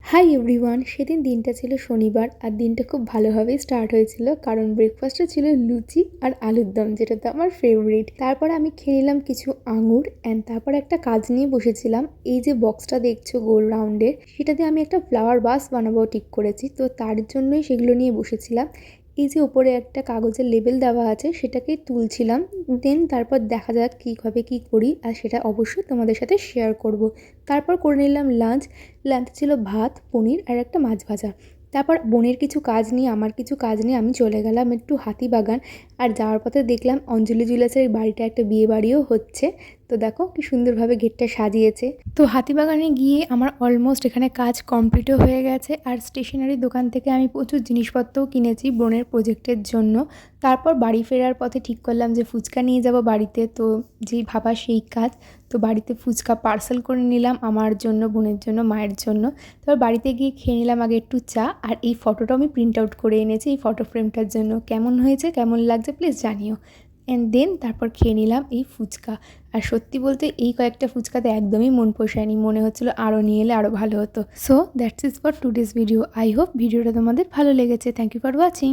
Hi everyone, সেদিন দিনটা ছিল শনিবার আর দিনটা খুব ভালোভাবেই স্টার্ট হয়েছিল, কারণ ব্রেকফাস্টে ছিল লুচি আর আলুর দম, যেটা তো আমার ফেভারিট। তারপর আমি খেয়ে নিলাম কিছু আঙুর অ্যান্ড তারপর একটা কাজ নিয়ে বসেছিলাম। এই যে বক্সটা দেখছো গোল রাউন্ডের, সেটাতে আমি একটা ফ্লাওয়ার বাস বানাবো ঠিক করেছি, তো তার জন্যই সেগুলো নিয়ে বসেছিলাম। এই যে উপরে একটা কাগজের লেবেল দেওয়া আছে, সেটাকেই তুলছিলাম। দেন তারপর দেখা যাক কীভাবে কী করি, আর সেটা অবশ্যই তোমাদের সাথে শেয়ার করব। তারপর করে নিলাম লাঞ্চ। লাঞ্চে ছিল ভাত, পনির আর একটা মাছ ভাজা। তারপর বোনের কিছু কাজ নিয়ে, আমার কিছু কাজ নিয়ে আমি চলে গেলাম একটু হাতিবাগান। আর যাওয়ার পথে দেখলাম অঞ্জলি জুয়েলার্সের বাড়িটা একটা বিয়ে বাড়িও হচ্ছে। তো দেখো কি সুন্দরভাবে গেটটা সাজিয়েছে। তো হাতিবাগানে গিয়ে আমার অলমোস্ট এখানে কাজ কমপ্লিটও হয়ে গেছে। আর স্টেশনারি দোকান থেকে আমি প্রচুর জিনিসপত্রও কিনেছি বোনের প্রজেক্টের জন্য। তারপর বাড়ি ফেরার পথে ঠিক করলাম যে ফুচকা নিয়ে যাব বাড়িতে, তো যেই ভাবা সেই কাজ। তো বাড়িতে ফুচকা পার্সেল করে নিলাম আমার জন্য, বোনের জন্য, মায়ের জন্য। তারপর বাড়িতে গিয়ে খেয়ে নিলাম আগে একটু চা। আর এই ফটোটা আমি প্রিন্ট আউট করে এনেছি এই ফটো ফ্রেমটার জন্য। কেমন হয়েছে, কেমন লাগছে প্লিজ জানিও। অ্যান্ড দেন তারপর খেয়ে নিলাম এই ফুচকা। আর সত্যি বলতে এই কয়েকটা ফুচকাতে একদমই মন পোষায়নি, মনে হচ্ছিলো আরও নিয়ে এলে আরও ভালো হতো। So that's is for today's video. I hope ভিডিওটা তোমাদের ভালো লেগেছে। Thank you for watching.